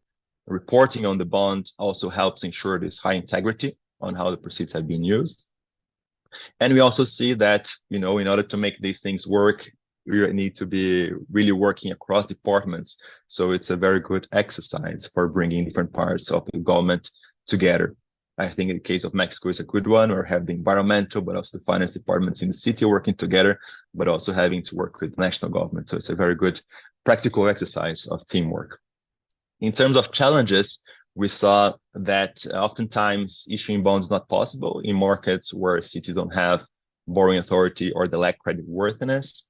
reporting on the bond also helps ensure this high integrity on how the proceeds have been used. And we also see that, in order to make these things work, we need to be really working across departments. So it's a very good exercise for bringing different parts of the government together. I think in the case of Mexico is a good one, or have the environmental, but also the finance departments in the city working together, but also having to work with national government. So it's a very good practical exercise of teamwork. In terms of challenges, we saw that oftentimes issuing bonds is not possible in markets where cities don't have borrowing authority or they lack credit worthiness.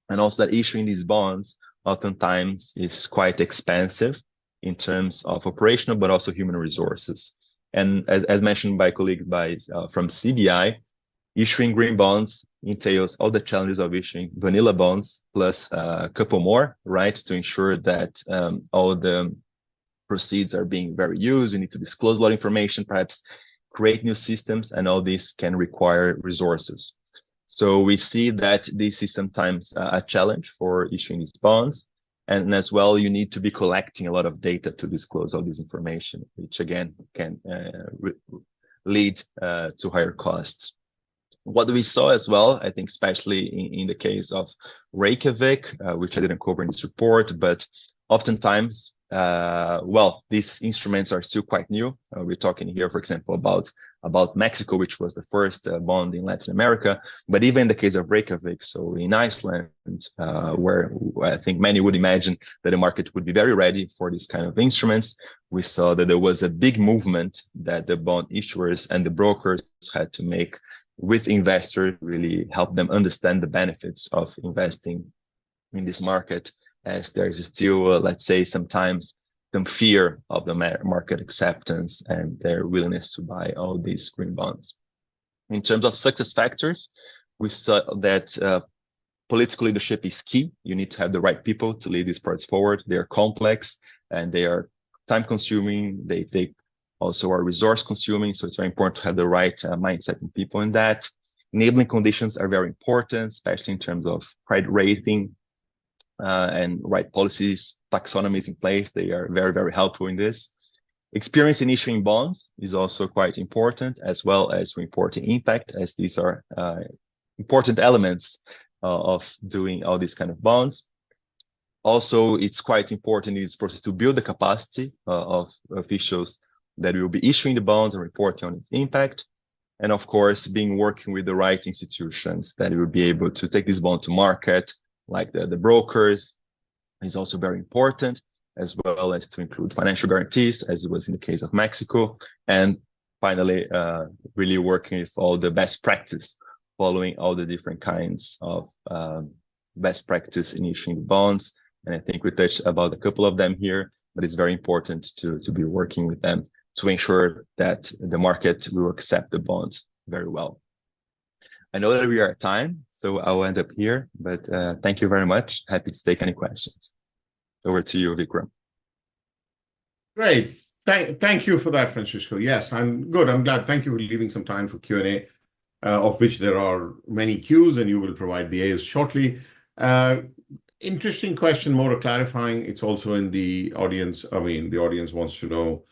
And also that issuing these bonds oftentimes is quite expensive in terms of operational, but also human resources. And as mentioned by colleagues from CBI, issuing green bonds entails all the challenges of issuing vanilla bonds plus a couple more, right? To ensure that all the proceeds are being very used. You need to disclose a lot of information, perhaps create new systems, and all this can require resources. So we see that this is sometimes a challenge for issuing these bonds. And as well, you need to be collecting a lot of data to disclose all this information, which again can lead to higher costs. What we saw as well, I think, especially in the case of Reykjavik, which I didn't cover in this report, but oftentimes, these instruments are still quite new. We're talking here, for example, about Mexico, which was the first bond in Latin America. But even in the case of Reykjavik, so in Iceland, where I think many would imagine that the market would be very ready for these kind of instruments, we saw that there was a big movement that the bond issuers and the brokers had to make with investors, really help them understand the benefits of investing in this market, as there's still, let's say, sometimes some fear of the market acceptance and their willingness to buy all these green bonds. In terms of success factors, we saw that political leadership is key. You need to have the right people to lead these parts forward. They are complex and they are time consuming. They also are resource consuming. So it's very important to have the right mindset and people in that. Enabling conditions are very important, especially in terms of credit rating and right policies, taxonomies in place. They are very, very helpful in this. Experience in issuing bonds is also quite important, as well as reporting impact, as these are important elements of doing all these kind of bonds. Also, it's quite important in this process to build the capacity of officials that will be issuing the bonds and reporting on its impact. And of course, working with the right institutions that will be able to take this bond to market, like the brokers, is also very important, as well as to include financial guarantees, as it was in the case of Mexico. And finally, really working with all the best practice, following all the different kinds of best practice in issuing bonds. And I think we touched about a couple of them here, but it's very important to be working with them to ensure that the market will accept the bond very well. I know that we are at time, so I'll end up here, but thank you very much. Happy to take any questions. Over to you, Vikram. Great. Thank you for that, Francisco. Yes, I'm good. I'm glad. Thank you for leaving some time for Q&A, of which there are many queues, and you will provide the A's shortly. Interesting question, more clarifying. It's also in the audience. I mean, the audience wants to know,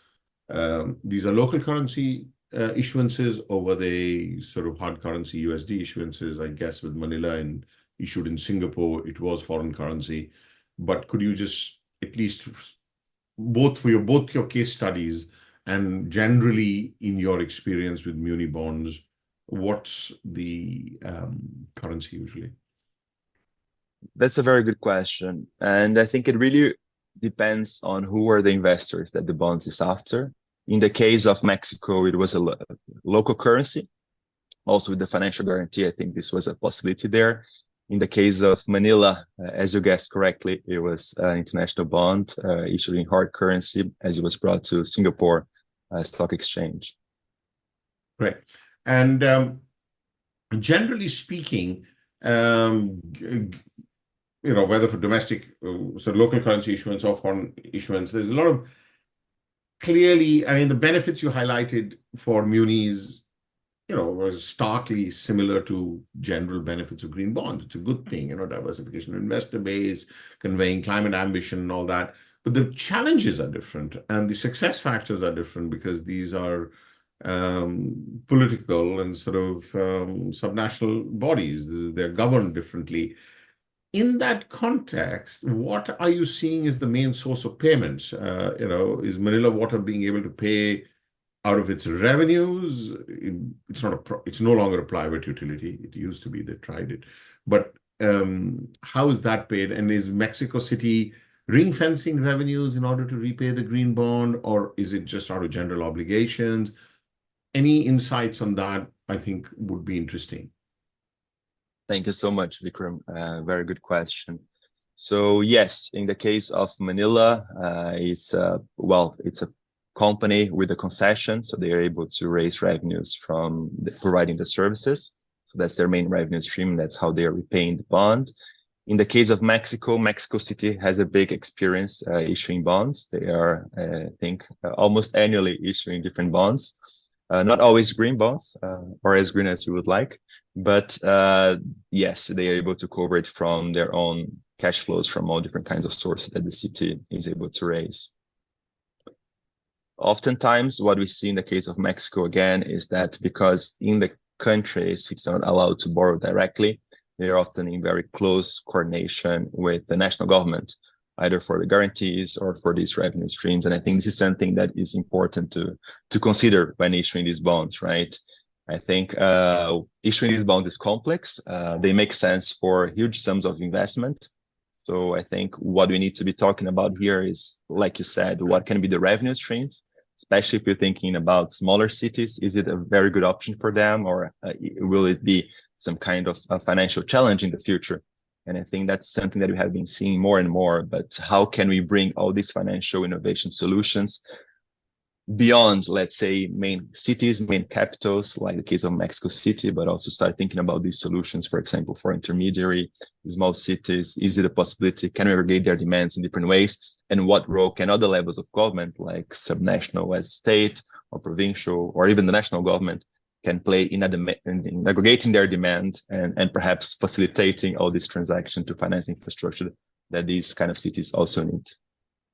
these are local currency issuances, or were they sort of hard currency USD issuances? I guess with Manila and issued in Singapore, it was foreign currency. But could you just, at least both your case studies and generally in your experience with muni bonds, what's the currency usually? That's a very good question. And I think it really depends on who are the investors that the bonds is after. In the case of Mexico, it was a local currency. Also with the financial guarantee, I think this was a possibility there. In the case of Manila, as you guessed correctly, it was an international bond issued in hard currency as it was brought to Singapore Stock Exchange. Right. And generally speaking, whether for domestic, so local currency issuance or foreign issuance, there's a lot of clearly, I mean, the benefits you highlighted for munis, was starkly similar to general benefits of green bonds. It's a good thing, diversification of investor base, conveying climate ambition and all that. But the challenges are different and the success factors are different because these are political and sort of subnational bodies. They're governed differently. In that context, what are you seeing is the main source of payments? Is Manila Water being able to pay out of its revenues? It's no longer a private utility. It used to be. They tried it, but how is that paid? And is Mexico City ring fencing revenues in order to repay the green bond, or is it just out of general obligations? Any insights on that, I think, would be interesting. Thank you so much, Vikram. Very good question. So yes, in the case of Manila, it's a company with a concession, so they are able to raise revenues from providing the services. So that's their main revenue stream. That's how they are repaying the bond. In the case of Mexico, Mexico City has a big experience issuing bonds. They are, I think, almost annually issuing different bonds. Not always green bonds, or as green as you would like, but yes, they are able to cover it from their own cash flows from all different kinds of sources that the city is able to raise. Oftentimes, what we see in the case of Mexico, again, is that because in the countries it's not allowed to borrow directly, they are often in very close coordination with the national government, either for the guarantees or for these revenue streams. And I think this is something that is important to consider when issuing these bonds, right? I think issuing these bonds is complex. They make sense for huge sums of investment. So I think what we need to be talking about here is, like you said, what can be the revenue streams especially if you're thinking about smaller cities? Is it a very good option for them, or will it be some kind of a financial challenge in the future? And I think that's something that we have been seeing more and more, but how can we bring all these financial innovation solutions beyond, let's say, main cities, main capitals, like the case of Mexico City, but also start thinking about these solutions, for example, for intermediary, small cities? Is it a possibility? Can we aggregate their demands in different ways? And what role can other levels of government, like subnational as state or provincial, or even the national government, can play in aggregating their demand and perhaps facilitating all this transaction to finance infrastructure that these kind of cities also need?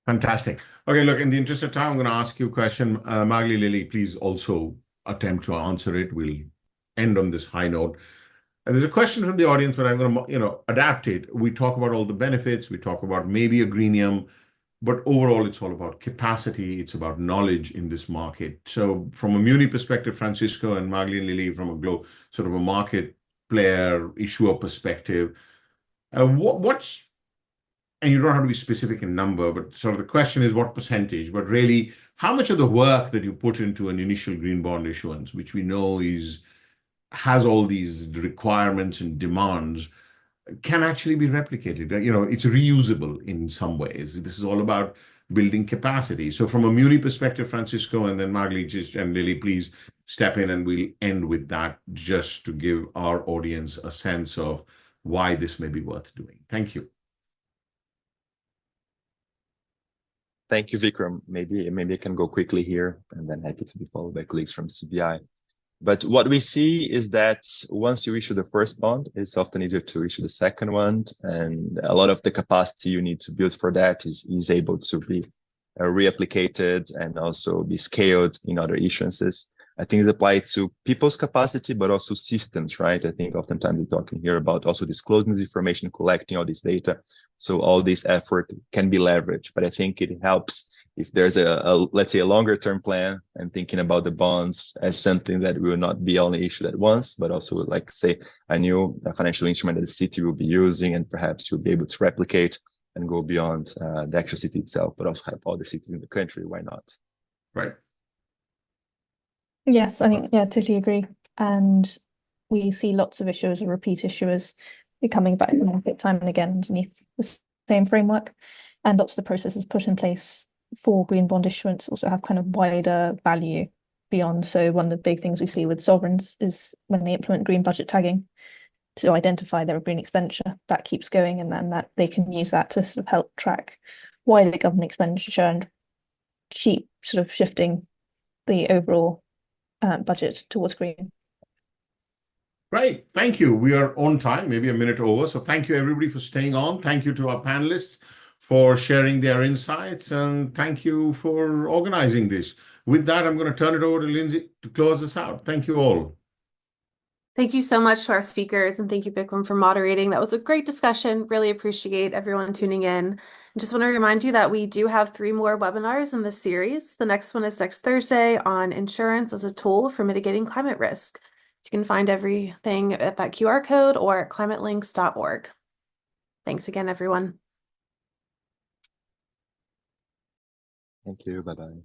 Fantastic. Okay, look, in the interest of time, I'm going to ask you a question. Magali, Lily, please also attempt to answer it. We'll end on this high note. And there's a question from the audience, but I'm going to, adapt it. We talk about all the benefits. We talk about maybe a greenium, but overall, it's all about capacity. It's about knowledge in this market. So from a Muni perspective, Francisco and Magali and Lily, from a sort of a market player, issuer perspective, what's, and you don't have to be specific in number, but sort of the question is what percentage, but really how much of the work that you put into an initial green bond issuance, which we know has all these requirements and demands, can actually be replicated. It's reusable in some ways. This is all about building capacity. So from a Muni perspective, Francisco, and then Magali and Lily, please step in, and we'll end with that just to give our audience a sense of why this may be worth doing. Thank you. Thank you, Vikram. Maybe I can go quickly here, and then happy to be followed by colleagues from CBI. But what we see is that once you issue the first bond, it's often easier to issue the second one. And a lot of the capacity you need to build for that is able to be reapplicated and also be scaled in other issuances. I think it's applied to people's capacity, but also systems, right? I think oftentimes we're talking here about also disclosing this information, collecting all this data. So all this effort can be leveraged, but I think it helps if there's let's say a longer term plan, and thinking about the bonds as something that will not be only issued at once, but also like say a new financial instrument that the city will be using, and perhaps you'll be able to replicate and go beyond the actual city itself, but also help other cities in the country. Why not? Right. Yes, I think, yeah, totally agree. And we see lots of issuers and repeat issuers coming back to the market time and again underneath the same framework. And lots of the processes put in place for green bond issuance also have kind of wider value beyond. So one of the big things we see with sovereigns is when they implement green budget tagging to identify their green expenditure, that keeps going, and then that they can use that to sort of help track wider government expenditure and keep sort of shifting the overall budget towards green. Great. Thank you. We are on time, maybe a minute over. So thank you, everybody, for staying on. Thank you to our panelists for sharing their insights, and thank you for organizing this. With that, I'm going to turn it over to Lindsay to close us out. Thank you all. Thank you so much to our speakers, and thank you, Vikram, for moderating. That was a great discussion. Really appreciate everyone tuning in. I just want to remind you that we do have 3 more webinars in this series. The next one is next Thursday on insurance as a tool for mitigating climate risk. You can find everything at that QR code or at climatelinks.org. Thanks again, everyone. Thank you. Bye-bye.